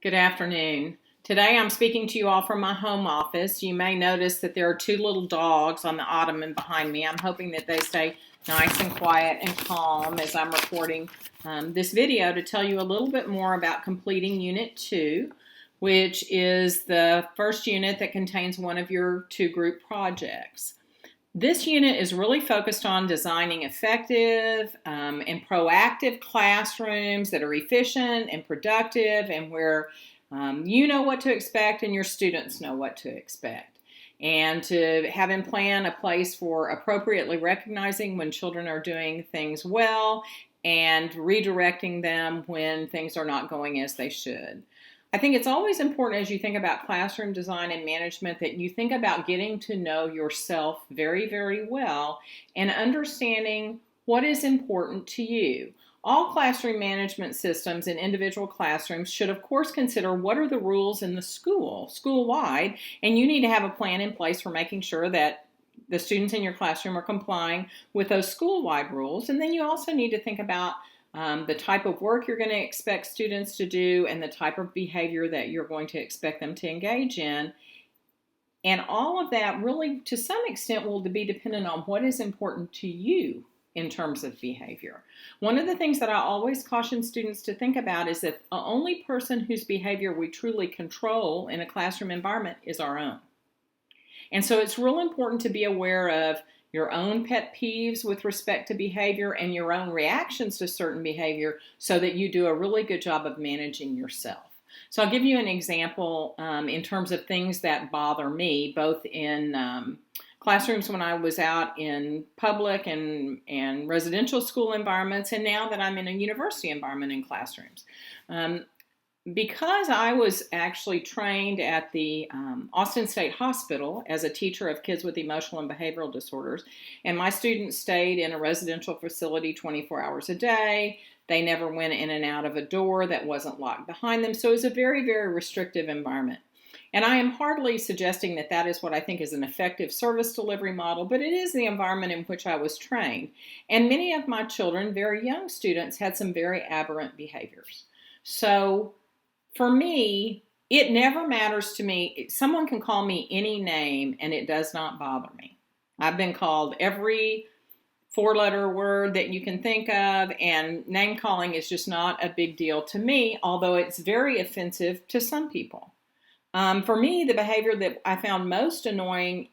Good afternoon. Today I'm speaking to you all from my home office. You may notice that there are two little dogs on the ottoman behind me. I'm hoping that they stay nice and quiet and calm as I'm recording this video to tell you a little bit more about completing Unit 2, which is the first unit that contains one of your two group projects. This unit is really focused on designing effective and proactive classrooms that are efficient and productive and where you know what to expect and your students know what to expect. And to have in plan a place for appropriately recognizing when children are doing things well and redirecting them when things are not going as they should. I think it's always important as you think about classroom design and management that you think about getting to know yourself very, very well and understanding what is important to you. All classroom management systems in individual classrooms should, of course, consider what are the rules in the school-wide, and you need to have a plan in place for making sure that the students in your classroom are complying with those school-wide rules. And then you also need to think about the type of work you're going to expect students to do and the type of behavior that you're going to expect them to engage in. And all of that really, to some extent, will be dependent on what is important to you in terms of behavior. One of the things that I always caution students to think about is that the only person whose behavior we truly control in a classroom environment is our own. And so it's real important to be aware of your own pet peeves with respect to behavior and your own reactions to certain behavior so that you do a really good job of managing yourself. So I'll give you an example in terms of things that bother me, both in classrooms when I was out in public and residential school environments, and now that I'm in a university environment in classrooms. Because I was actually trained at the Austin State Hospital as a teacher of kids with emotional and behavioral disorders, and my students stayed in a residential facility 24 hours a day. They never went in and out of a door that wasn't locked behind them, so it was a very, very restrictive environment. And I am hardly suggesting that that is what I think is an effective service delivery model, but it is the environment in which I was trained. And many of my children, very young students, had some very aberrant behaviors. So for me, it never matters to me. Someone can call me any name and it does not bother me. I've been called every four-letter word that you can think of, and name calling is just not a big deal to me, although it's very offensive to some people. For me, the behavior that I found most annoying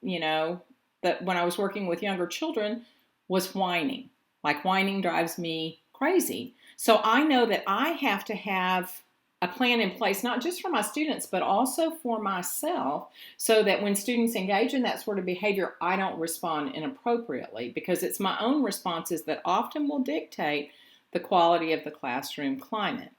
that when I was working with younger children was whining. Like, whining drives me crazy. So I know that I have to have a plan in place, not just for my students, but also for myself, so that when students engage in that sort of behavior, I don't respond inappropriately, because it's my own responses that often will dictate the quality of the classroom climate.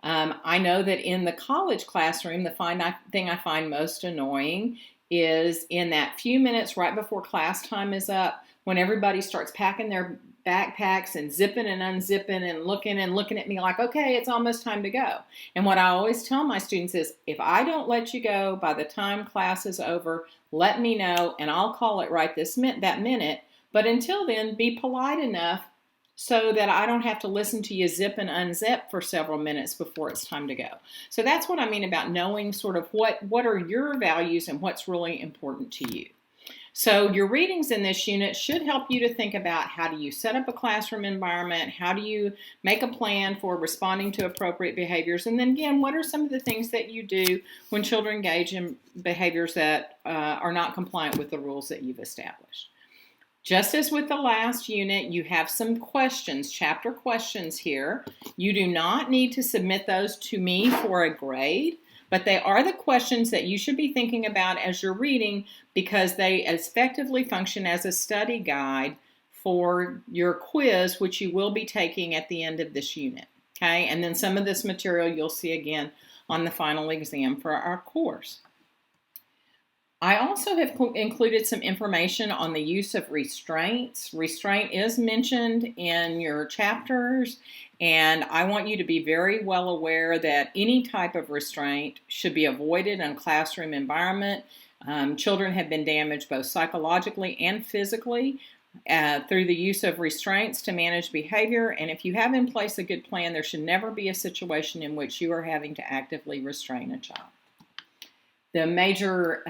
I know that in the college classroom, the thing I find most annoying is in that few minutes right before class time is up, when everybody starts packing their backpacks and zipping and unzipping and looking at me like, okay, it's almost time to go. And what I always tell my students is, if I don't let you go by the time class is over, let me know and I'll call it right that minute. But until then, be polite enough so that I don't have to listen to you zip and unzip for several minutes before it's time to go. So that's what I mean about knowing sort of what are your values and what's really important to you. So your readings in this unit should help you to think about, how do you set up a classroom environment? How do you make a plan for responding to appropriate behaviors? And then again, what are some of the things that you do when children engage in behaviors that are not compliant with the rules that you've established? Just as with the last unit, you have some questions, chapter questions here. You do not need to submit those to me for a grade, but they are the questions that you should be thinking about as you're reading, because they effectively function as a study guide for your quiz, which you will be taking at the end of this unit. Okay, and then some of this material you'll see again on the final exam for our course. I also have included some information on the use of restraints. Restraint is mentioned in your chapters, and I want you to be very well aware that any type of restraint should be avoided in a classroom environment. Children have been damaged both psychologically and physically through the use of restraints to manage behavior. And if you have in place a good plan, there should never be a situation in which you are having to actively restrain a child. The major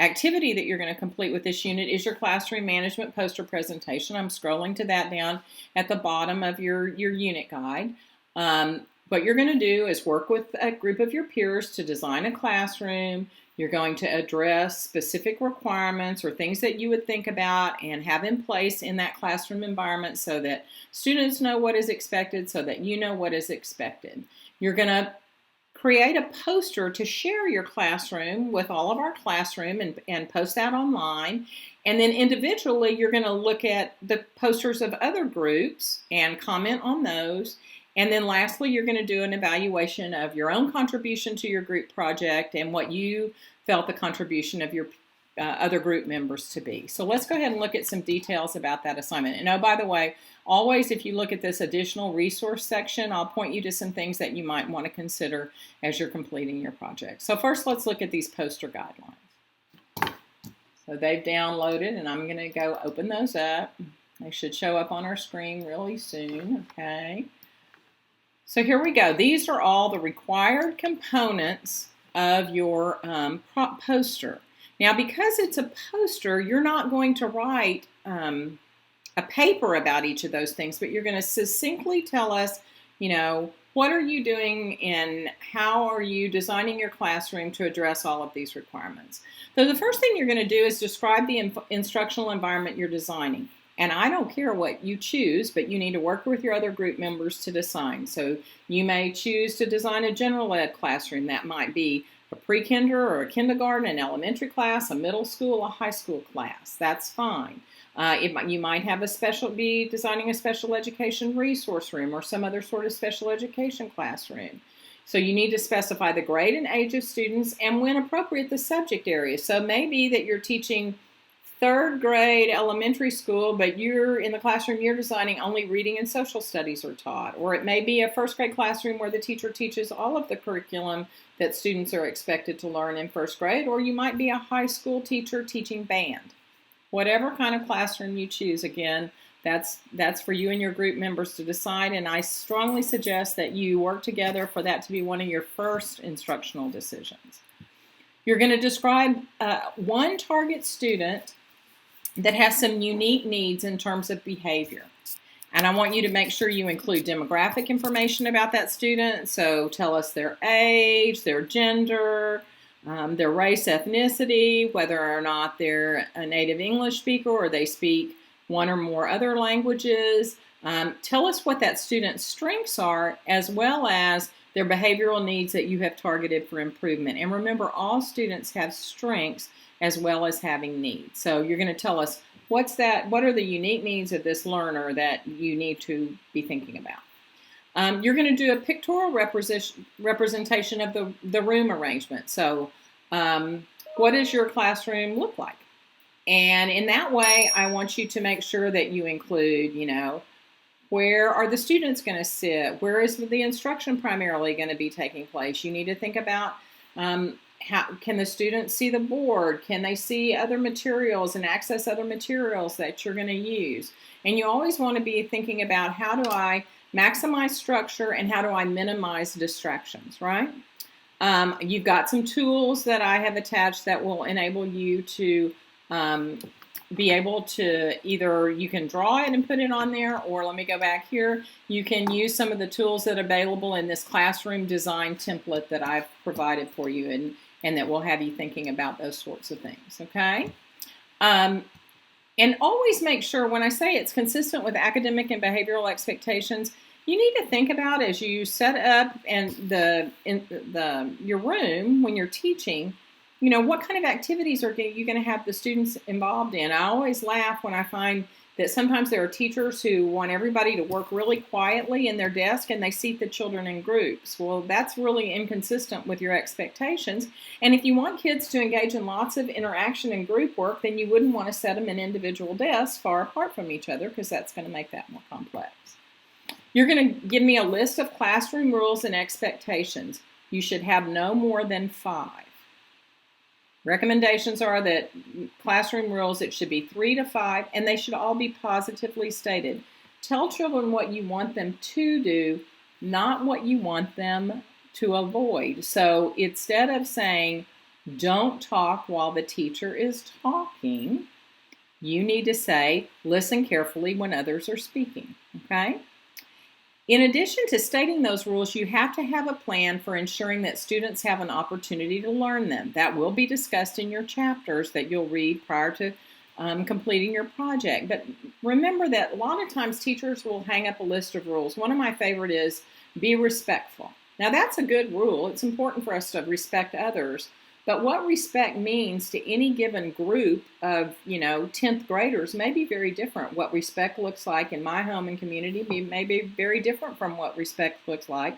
activity that you're going to complete with this unit is your classroom management poster presentation. I'm scrolling to that down at the bottom of your unit guide. What you're going to do is work with a group of your peers to design a classroom. You're going to address specific requirements or things that you would think about and have in place in that classroom environment so that students know what is expected, so that you know what is expected. You're going to create a poster to share your classroom with all of our classroom and post that online. And then individually, you're going to look at the posters of other groups and comment on those. And then lastly, you're going to do an evaluation of your own contribution to your group project and what you felt the contribution of your other group members to be. So let's go ahead and look at some details about that assignment. And oh, by the way, always if you look at this additional resource section, I'll point you to some things that you might want to consider as you're completing your project. So first, let's look at these poster guidelines. So they've downloaded, and I'm going to go open those up. They should show up on our screen really soon, okay? So here we go. These are all the required components of your poster. Now, because it's a poster, you're not going to write a paper about each of those things, but you're going to succinctly tell us, you know, what are you doing and how are you designing your classroom to address all of these requirements. So the first thing you're going to do is describe the instructional environment you're designing. And I don't care what you choose, but you need to work with your other group members to design. So you may choose to design a general ed classroom. That might be a pre-kinder or a kindergarten, an elementary class, a middle school, a high school class. That's fine. You might have be designing a special education resource room or some other sort of special education classroom. So you need to specify the grade and age of students and, when appropriate, the subject area. So maybe that you're teaching third grade elementary school, but you're in the classroom you're designing only reading and social studies are taught. Or it may be a first grade classroom where the teacher teaches all of the curriculum that students are expected to learn in first grade. Or you might be a high school teacher teaching band. Whatever kind of classroom you choose, again, that's for you and your group members to decide. And I strongly suggest that you work together for that to be one of your first instructional decisions. You're going to describe one target student that has some unique needs in terms of behavior. And I want you to make sure you include demographic information about that student. So tell us their age, their gender, their race, ethnicity, whether or not they're a native English speaker or they speak one or more other languages. Tell us what that student's strengths are, as well as their behavioral needs that you have targeted for improvement. And remember, all students have strengths as well as having needs. So you're going to tell us what are the unique needs of this learner that you need to be thinking about. You're going to do a pictorial representation of the room arrangement. So what does your classroom look like? And in that way, I want you to make sure that you include, you know, where are the students going to sit? Where is the instruction primarily going to be taking place? You need to think about how can the students see the board? Can they see other materials and access other materials that you're going to use? And you always want to be thinking about, how do I maximize structure and how do I minimize distractions, right? You've got some tools that I have attached that will enable you to be able to either, you can draw it and put it on there, or let me go back here, you can use some of the tools that are available in this classroom design template that I've provided for you, and that will have you thinking about those sorts of things, okay? And always make sure, when I say it's consistent with academic and behavioral expectations, you need to think about, as you set up your room when you're teaching, you know, what kind of activities are you going to have the students involved in? I always laugh when I find that sometimes there are teachers who want everybody to work really quietly in their desk and they seat the children in groups. Well, that's really inconsistent with your expectations. And if you want kids to engage in lots of interaction and group work, then you wouldn't want to set them in individual desks far apart from each other, because that's going to make that more complex. You're going to give me a list of classroom rules and expectations. You should have no more than 5. Recommendations are that classroom rules, it should be 3 to 5, and they should all be positively stated. Tell children what you want them to do, not what you want them to avoid. So instead of saying, don't talk while the teacher is talking, you need to say, listen carefully when others are speaking, okay? In addition to stating those rules, you have to have a plan for ensuring that students have an opportunity to learn them. That will be discussed in your chapters that you'll read prior to completing your project. But remember that a lot of times teachers will hang up a list of rules. One of my favorite is be respectful. Now that's a good rule. It's important for us to respect others. But what respect means to any given group of, 10th graders may be very different. What respect looks like in my home and community may be very different from what respect looks like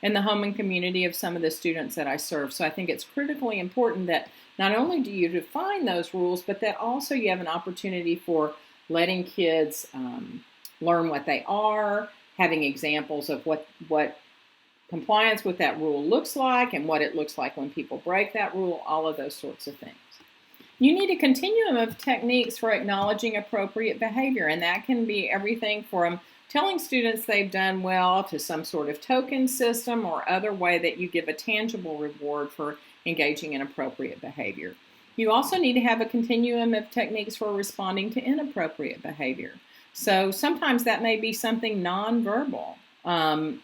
in the home and community of some of the students that I serve. So I think it's critically important that not only do you define those rules, but that also you have an opportunity for letting kids learn what they are, having examples of what compliance with that rule looks like and what it looks like when people break that rule, all of those sorts of things. You need a continuum of techniques for acknowledging appropriate behavior, and that can be everything from telling students they've done well to some sort of token system or other way that you give a tangible reward for engaging in appropriate behavior. You also need to have a continuum of techniques for responding to inappropriate behavior. So sometimes that may be something nonverbal.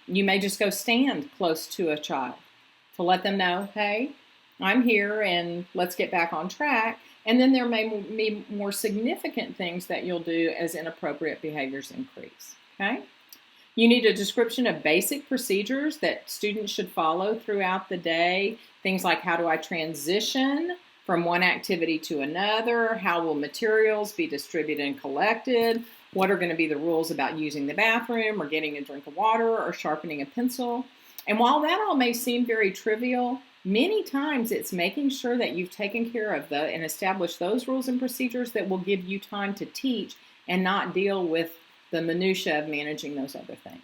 You may just go stand close to a child to let them know, hey, I'm here and let's get back on track. And then there may be more significant things that you'll do as inappropriate behaviors increase, okay? You need a description of basic procedures that students should follow throughout the day. Things like, how do I transition from one activity to another? How will materials be distributed and collected? What are going to be the rules about using the bathroom or getting a drink of water or sharpening a pencil? And while that all may seem very trivial, many times it's making sure that you've taken care of and established those rules and procedures that will give you time to teach and not deal with the minutia of managing those other things.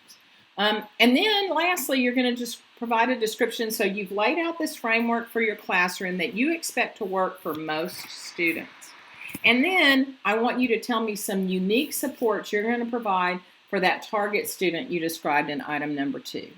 And then lastly, you're going to just provide a description. So you've laid out this framework for your classroom that you expect to work for most students. And then I want you to tell me some unique supports you're going to provide for that target student you described in item number 2.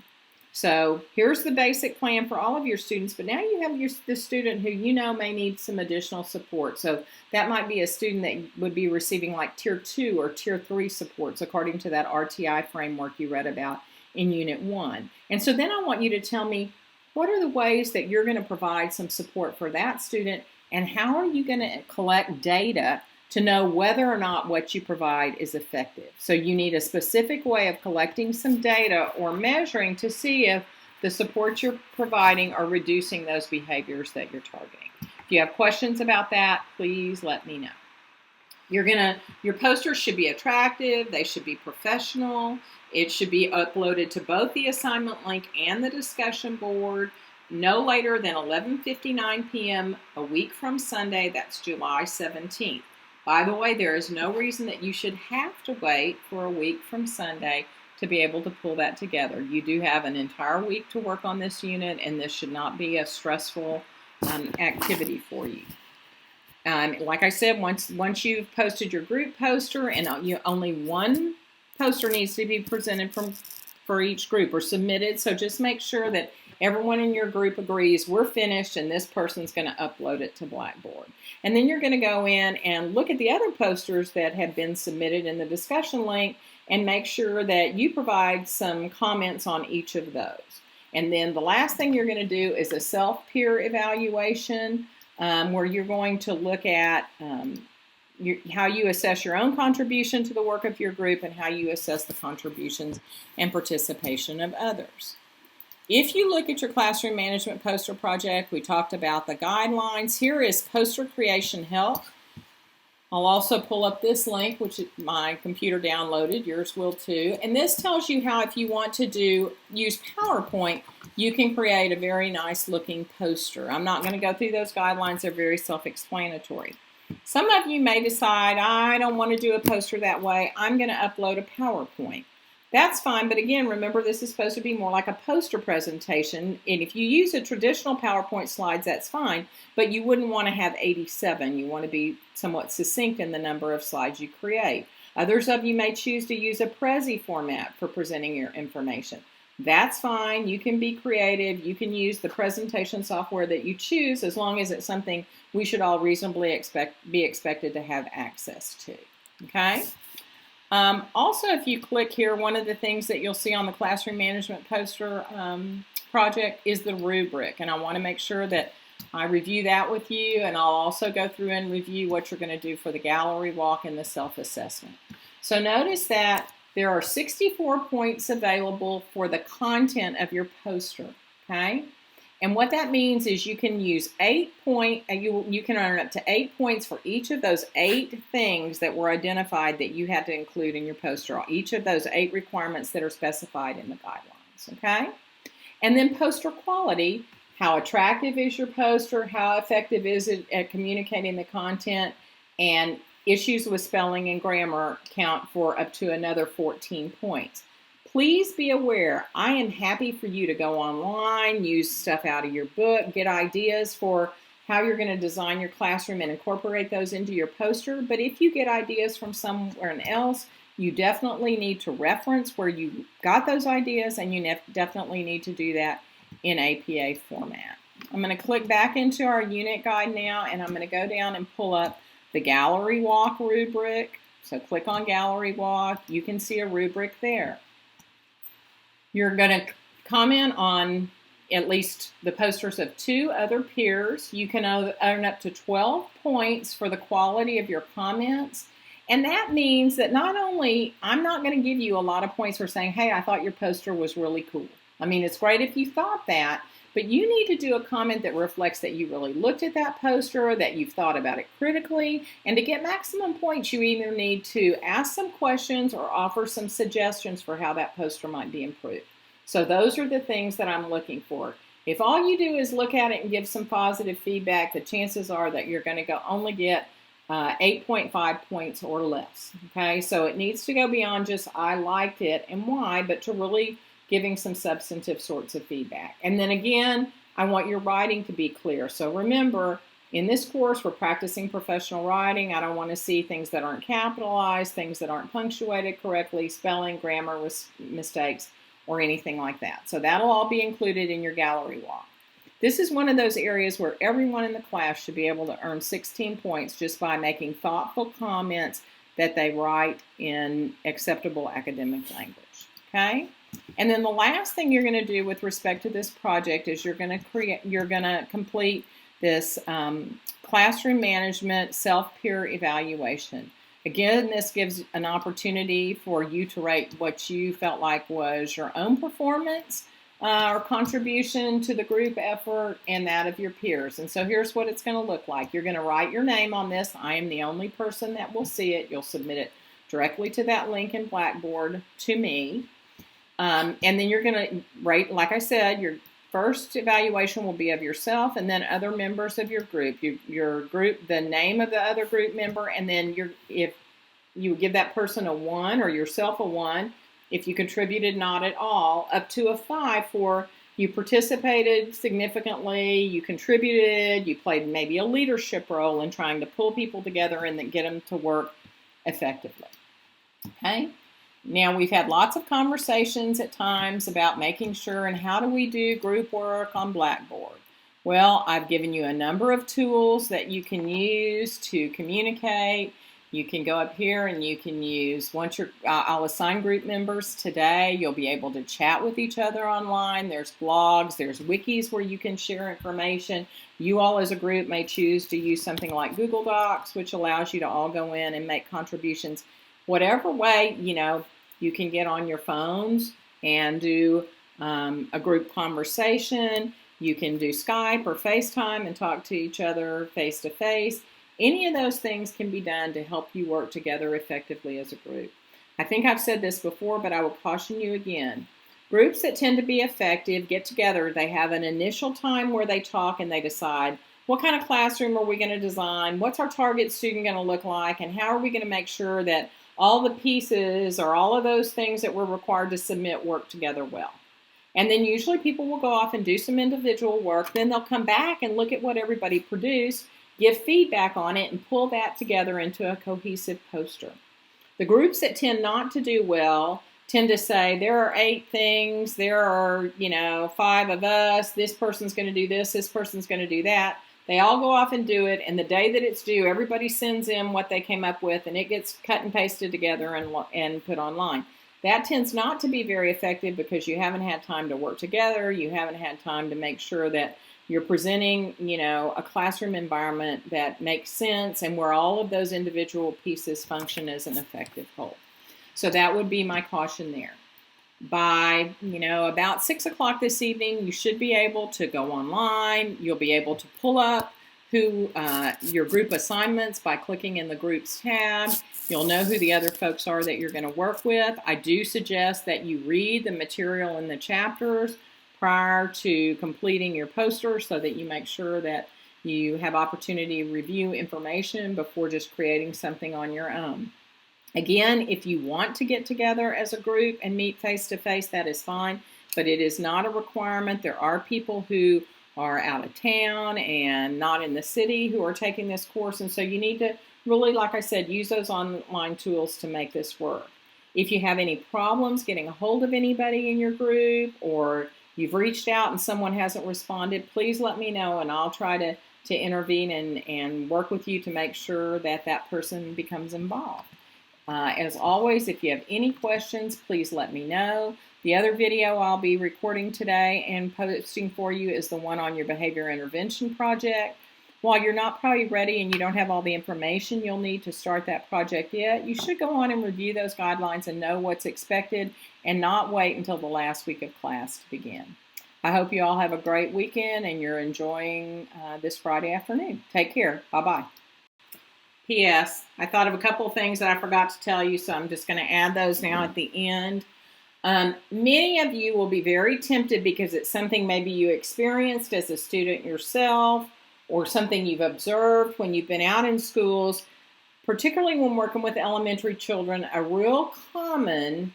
So here's the basic plan for all of your students, but now you have the student who may need some additional support. So that might be a student that would be receiving like Tier 2 or Tier 3 supports according to that RTI framework you read about in Unit 1. And so then I want you to tell me, what are the ways that you're going to provide some support for that student, and how are you going to collect data to know whether or not what you provide is effective? So you need a specific way of collecting some data or measuring to see if the supports you're providing are reducing those behaviors that you're targeting. If you have questions about that, please let me know. Your posters should be attractive, they should be professional, it should be uploaded to both the assignment link and the discussion board no later than 11:59 p.m. a week from Sunday, that's July 17th. By the way, there is no reason that you should have to wait for a week from Sunday to be able to pull that together. You do have an entire week to work on this unit, and this should not be a stressful activity for you. Like I said, once you've posted your group poster, and only one poster needs to be presented for each group or submitted, so just make sure that everyone in your group agrees we're finished and this person's going to upload it to Blackboard. And then you're going to go in and look at the other posters that have been submitted in the discussion link and make sure that you provide some comments on each of those. And then the last thing you're going to do is a self-peer evaluation where you're going to look at how you assess your own contribution to the work of your group and how you assess the contributions and participation of others. If you look at your classroom management poster project, we talked about the guidelines. Here is poster creation help. I'll also pull up this link, which my computer downloaded. Yours will too. And this tells you how, if you want to use PowerPoint, you can create a very nice looking poster. I'm not going to go through those guidelines. They're very self-explanatory. Some of you may decide, I don't want to do a poster that way. I'm going to upload a PowerPoint. That's fine, but again, remember this is supposed to be more like a poster presentation, and if you use a traditional PowerPoint slides, that's fine, but you wouldn't want to have 87. You want to be somewhat succinct in the number of slides you create. Others of you may choose to use a Prezi format for presenting your information. That's fine. You can be creative. You can use the presentation software that you choose as long as it's something we should all reasonably be expected to have access to. Okay? Also, if you click here, one of the things that you'll see on the classroom management poster project is the rubric. And I want to make sure that I review that with you, and I'll also go through and review what you're going to do for the gallery walk and the self-assessment. So notice that there are 64 points available for the content of your poster, okay? And what that means is you can use you can earn up to 8 points for each of those 8 things that were identified that you had to include in your poster, each of those 8 requirements that are specified in the guidelines, okay? And then poster quality, how attractive is your poster, how effective is it at communicating the content, and issues with spelling and grammar count for up to another 14 points. Please be aware, I am happy for you to go online, use stuff out of your book, get ideas for how you're going to design your classroom and incorporate those into your poster. But if you get ideas from somewhere else, you definitely need to reference where you got those ideas, and you definitely need to do that in APA format. I'm going to click back into our unit guide now, and I'm going to go down and pull up the gallery walk rubric. So click on gallery walk. You can see a rubric there. You're going to comment on at least the posters of 2 other peers. You can earn up to 12 points for the quality of your comments. And that means that not only, I'm not going to give you a lot of points for saying, hey, I thought your poster was really cool. I mean, it's great if you thought that, but you need to do a comment that reflects that you really looked at that poster, that you've thought about it critically. And to get maximum points, you either need to ask some questions or offer some suggestions for how that poster might be improved. So those are the things that I'm looking for. If all you do is look at it and give some positive feedback, the chances are that you're going to only get 8.5 points or less. Okay, so it needs to go beyond just I liked it and why, but to really giving some substantive sorts of feedback. And then again, I want your writing to be clear. So remember, in this course, we're practicing professional writing. I don't want to see things that aren't capitalized, things that aren't punctuated correctly, spelling, grammar mistakes, or anything like that. So that'll all be included in your gallery walk. This is one of those areas where everyone in the class should be able to earn 16 points just by making thoughtful comments that they write in acceptable academic language. Okay? And then the last thing you're going to do with respect to this project is you're going to complete this classroom management self-peer evaluation. Again, this gives an opportunity for you to rate what you felt like was your own performance or contribution to the group effort and that of your peers. And so here's what it's going to look like. You're going to write your name on this. I am the only person that will see it. You'll submit it directly to that link in Blackboard to me. And then you're going to rate, like I said, your first evaluation will be of yourself and then other members of your group. Your group, the name of the other group member, and then if you give that person a 1 or yourself a 1, if you contributed not at all, up to a 5 for you participated significantly, you contributed, you played maybe a leadership role in trying to pull people together and then get them to work effectively. Okay? Now, we've had lots of conversations at times about making sure and how do we do group work on Blackboard. Well, I've given you a number of tools that you can use to communicate. You can go up here and you can use, I'll assign group members today. You'll be able to chat with each other online. There's blogs, there's wikis where you can share information. You all as a group may choose to use something like Google Docs, which allows you to all go in and make contributions. Whatever way, you can get on your phones and do a group conversation. You can do Skype or FaceTime and talk to each other face to face. Any of those things can be done to help you work together effectively as a group. I think I've said this before, but I will caution you again. Groups that tend to be effective get together. They have an initial time where they talk and they decide, what kind of classroom are we going to design? What's our target student going to look like? And how are we going to make sure that all the pieces or all of those things that we're required to submit work together well. And then usually people will go off and do some individual work. Then they'll come back and look at what everybody produced, give feedback on it, and pull that together into a cohesive poster. The groups that tend not to do well tend to say, there are 8 things, there are, 5 of us, this person's going to do this person's going to do that. They all go off and do it, and the day that it's due, everybody sends in what they came up with, and it gets cut and pasted together and put online. That tends not to be very effective because you haven't had time to work together, you haven't had time to make sure that you're presenting, a classroom environment that makes sense and where all of those individual pieces function as an effective whole. So that would be my caution there. By, about 6 o'clock this evening, you should be able to go online. You'll be able to pull up your group assignments by clicking in the groups tab. You'll know who the other folks are that you're going to work with. I do suggest that you read the material in the chapters prior to completing your poster so that you make sure that you have opportunity to review information before just creating something on your own. Again, if you want to get together as a group and meet face-to-face, that is fine, but it is not a requirement. There are people who are out of town and not in the city who are taking this course, and so you need to really, like I said, use those online tools to make this work. If you have any problems getting a hold of anybody in your group, or you've reached out and someone hasn't responded, please let me know, and I'll try to intervene and work with you to make sure that that person becomes involved. As always, if you have any questions, please let me know. The other video I'll be recording today and posting for you is the one on your behavior intervention project. While you're not probably ready and you don't have all the information you'll need to start that project yet, you should go on and review those guidelines and know what's expected and not wait until the last week of class to begin. I hope you all have a great weekend and you're enjoying this Friday afternoon. Take care. Bye-bye. P.S. I thought of a couple of things that I forgot to tell you, so I'm just going to add those now at the end. Many of you will be very tempted because it's something maybe you experienced as a student yourself or something you've observed when you've been out in schools, particularly when working with elementary children. A real common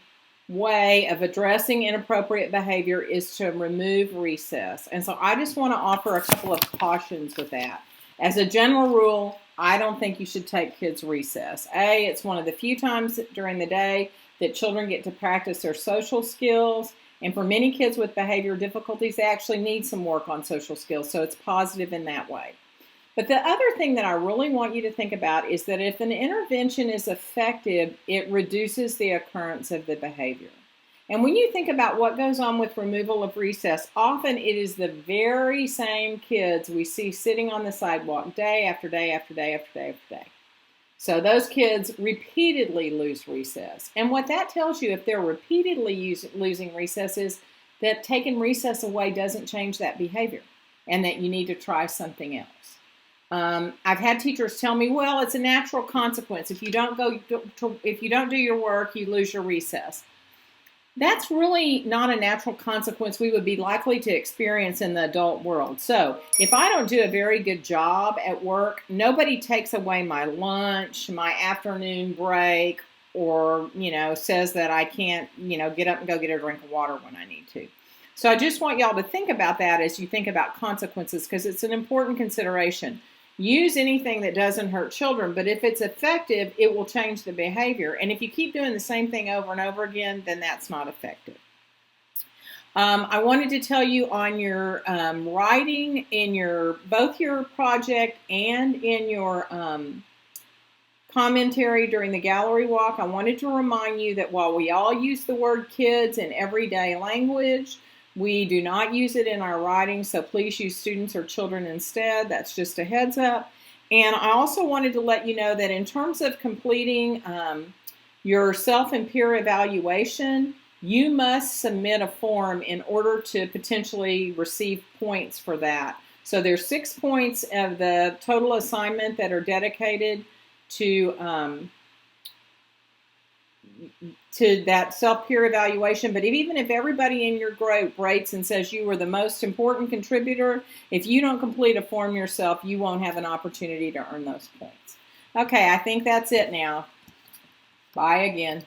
way of addressing inappropriate behavior is to remove recess. And so I just want to offer a couple of cautions with that. As a general rule, I don't think you should take kids recess. It's one of the few times during the day that children get to practice their social skills. And for many kids with behavior difficulties, they actually need some work on social skills. So it's positive in that way. But the other thing that I really want you to think about is that if an intervention is effective, it reduces the occurrence of the behavior. And when you think about what goes on with removal of recess, often it is the very same kids we see sitting on the sidewalk day after day after day after day after day. So those kids repeatedly lose recess. And what that tells you, if they're repeatedly losing recess, is that taking recess away doesn't change that behavior and that you need to try something else. I've had teachers tell me, well, it's a natural consequence. If you don't do your work, you lose your recess. That's really not a natural consequence we would be likely to experience in the adult world. So if I don't do a very good job at work, nobody takes away my lunch, my afternoon break, or, says that I can't, get up and go get a drink of water when I need to. So I just want y'all to think about that as you think about consequences, because it's an important consideration. Use anything that doesn't hurt children, but if it's effective, it will change the behavior. And if you keep doing the same thing over and over again, then that's not effective. I wanted to tell you on your writing in both your project and in your commentary during the gallery walk, I wanted to remind you that while we all use the word kids in everyday language, we do not use it in our writing, so please use students or children instead. That's just a heads up. And I also wanted to let you know that in terms of completing your self and peer evaluation, you must submit a form in order to potentially receive points for that. So there's 6 points of the total assignment that are dedicated to that self-peer evaluation. But even if everybody in your group rates and says you were the most important contributor, if you don't complete a form yourself, you won't have an opportunity to earn those points. Okay, I think that's it now. Bye again.